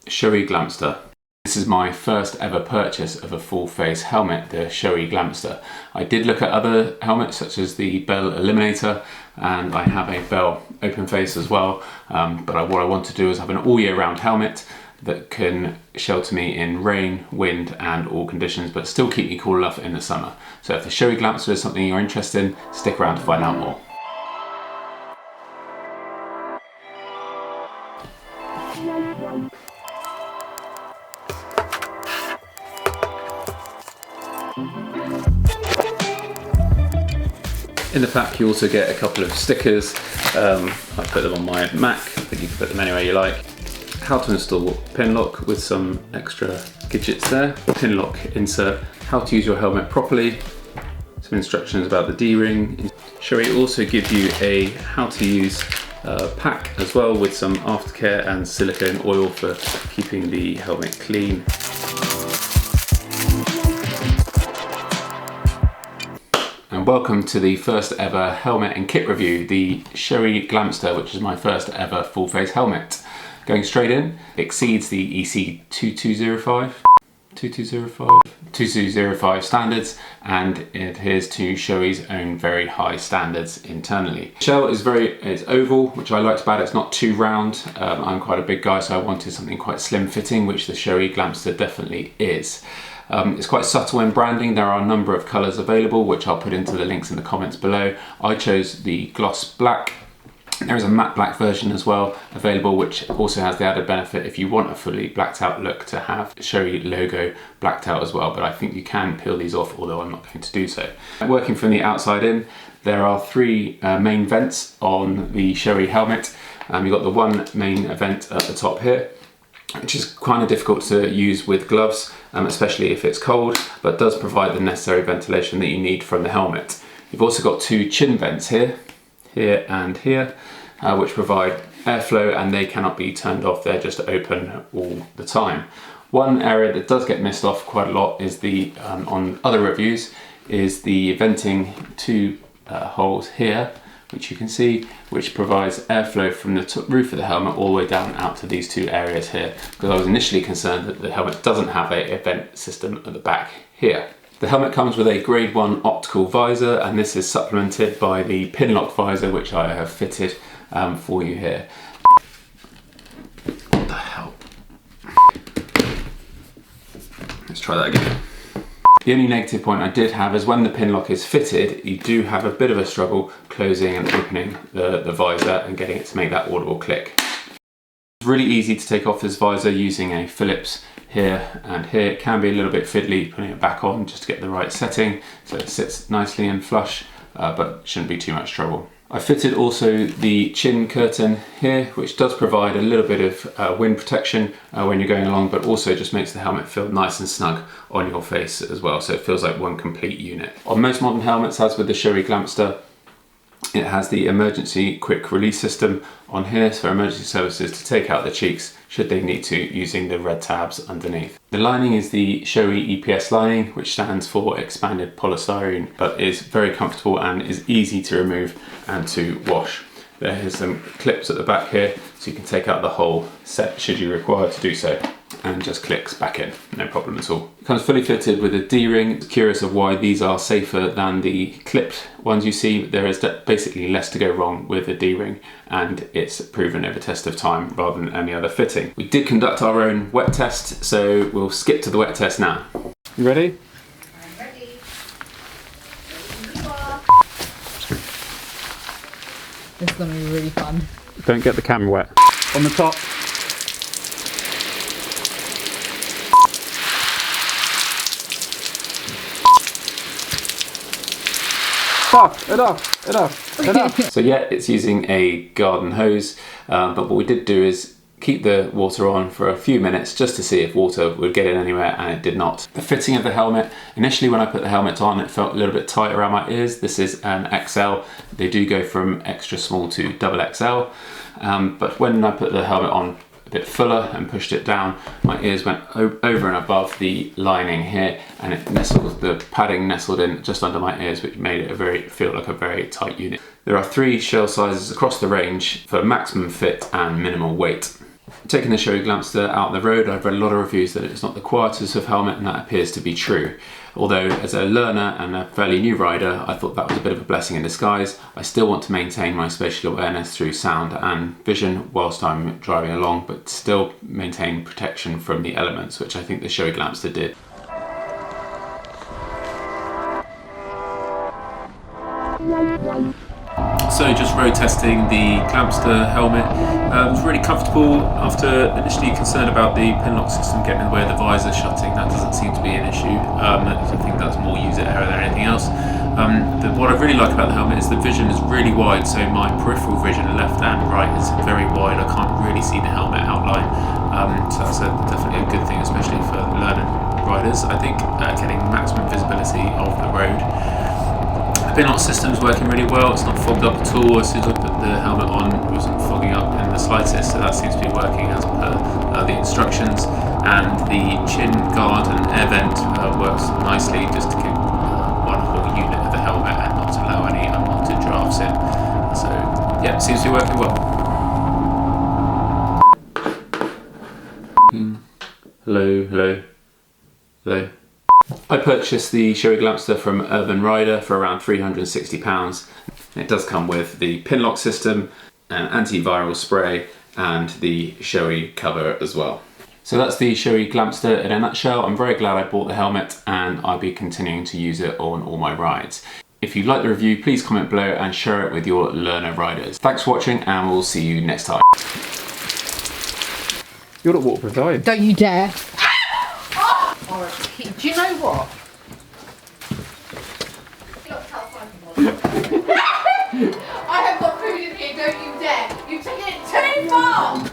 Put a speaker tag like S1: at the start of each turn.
S1: SHOEI Glamster. This is my first ever purchase of a full face helmet, the SHOEI Glamster. I did look at other helmets such as the Bell Eliminator, and I have a Bell open face as well, but what I want to do is have an all year round helmet that can shelter me in rain, wind and all conditions, but still keep me cool enough in the summer. So if the SHOEI Glamster is something you're interested in, stick around to find out more. In the pack you also get a couple of stickers. I put them on my Mac, but you can put them anywhere you like. How to install pin lock with some extra gadgets there. Pin lock insert, how to use your helmet properly, some instructions about the D-ring. SHOEI also give you a how to use pack as well with some aftercare and silicone oil for keeping the helmet clean. And welcome to the first ever helmet and kit review, the SHOEI Glamster, which is my first ever full face helmet. Going straight in, exceeds the EC 2205 standards and it adheres to SHOEI's own very high standards internally. The shell is oval, which I liked about it. It's not too round. I'm quite a big guy, so I wanted something quite slim fitting, which the SHOEI Glamster definitely is. It's quite subtle in branding. There are a number of colours available, which I'll put into the links in the comments below. I chose the gloss black. There is a matte black version as well available, which also has the added benefit if you want a fully blacked out look to have SHOEI logo blacked out as well, but I think you can peel these off, although I'm not going to do so. Working from the outside in, there are three main vents on the SHOEI helmet. You've got the one main vent at the top here, which is kind of difficult to use with gloves, especially if it's cold, but does provide the necessary ventilation that you need from the helmet. You've also got two chin vents here and here, which provide airflow, and they cannot be turned off. They're just open all the time. One area that does get missed off quite a lot is the, on other reviews, is the venting two holes here, which you can see, which provides airflow from the roof of the helmet all the way down out to these two areas here, because I was initially concerned that the helmet doesn't have a vent system at the back here. The helmet comes with a grade 1 optical visor, and this is supplemented by the pin lock visor, which I have fitted for you here. What the hell? Let's try that again. The only negative point I did have is when the pin lock is fitted, you do have a bit of a struggle closing and opening the visor and getting it to make that audible click. It's really easy to take off this visor using a Phillips here and here. It can be a little bit fiddly putting it back on just to get the right setting so it sits nicely and flush, but shouldn't be too much trouble. I fitted also the chin curtain here, which does provide a little bit of wind protection when you're going along, but also just makes the helmet feel nice and snug on your face as well, so it feels like one complete unit. On most modern helmets, as with the SHOEI Glamster, it has the emergency quick release system on here for emergency services to take out the cheeks should they need to, using the red tabs underneath. The lining is the SHOEI EPS lining, which stands for expanded polystyrene, but is very comfortable and is easy to remove and to wash. There's some clips at the back here, so you can take out the whole set should you require to do so, and just clicks back in, no problem at all. It comes fully fitted with a D-ring. Curious of why these are safer than the clipped ones you see. There is basically less to go wrong with a D-ring, and it's proven over test of time rather than any other fitting. We did conduct our own wet test, so we'll skip to the wet test now. You ready?
S2: I'm ready. This is going to be really fun.
S1: Don't get the camera wet. On the top. Enough. So yeah, it's using a garden hose, but what we did do is keep the water on for a few minutes just to see if water would get in anywhere, and it did not. The fitting of the helmet, initially when I put the helmet on, it felt a little bit tight around my ears. This is an XL. They do go from extra small to double XL, but when I put the helmet on a bit fuller and pushed it down, my ears went over and above the lining here, and it nestled, the padding nestled in just under my ears, which made it feel like a very tight unit. There are 3 shell sizes across the range for maximum fit and minimal weight. Taking the SHOEI Glamster out on the road, I've read a lot of reviews that it's not the quietest of helmet, and that appears to be true. Although as a learner and a fairly new rider, I thought that was a bit of a blessing in disguise. I still want to maintain my spatial awareness through sound and vision whilst I'm driving along, but still maintain protection from the elements, which I think the SHOEI Glamster did. So just road testing the Glamster helmet. It was really comfortable after initially concerned about the pin lock system getting in the way of the visor shutting. That doesn't seem to be an issue. I think that's more user error than anything else. What I really like about the helmet is the vision is really wide, so my peripheral vision left and right is very wide. I can't really see the helmet outline, so that's definitely a good thing, especially for learning riders. I think getting maximum visibility of the road. The pin lock system's working really well. It's not fogged up at all. As soon as I put the helmet on, it wasn't fogging up in the slightest, so that seems to be working as per the instructions. And the chin guard and air vent works nicely, just to keep one whole unit of the helmet and not to allow any unwanted drafts in. So yeah, it seems to be working well. Hello, hello, hello. I purchased the SHOEI Glamster from Urban Rider for around £360. It does come with the pin lock system, an antiviral spray, and the SHOEI cover as well. So that's the SHOEI Glamster in a nutshell. I'm very glad I bought the helmet, and I'll be continuing to use it on all my rides. If you like the review, please comment below and share it with your learner riders. Thanks for watching, and we'll see you next time. You're not waterproof, are you?
S2: Don't you dare. Do you know what? I have got food in here, don't you dare! You've taken it too far!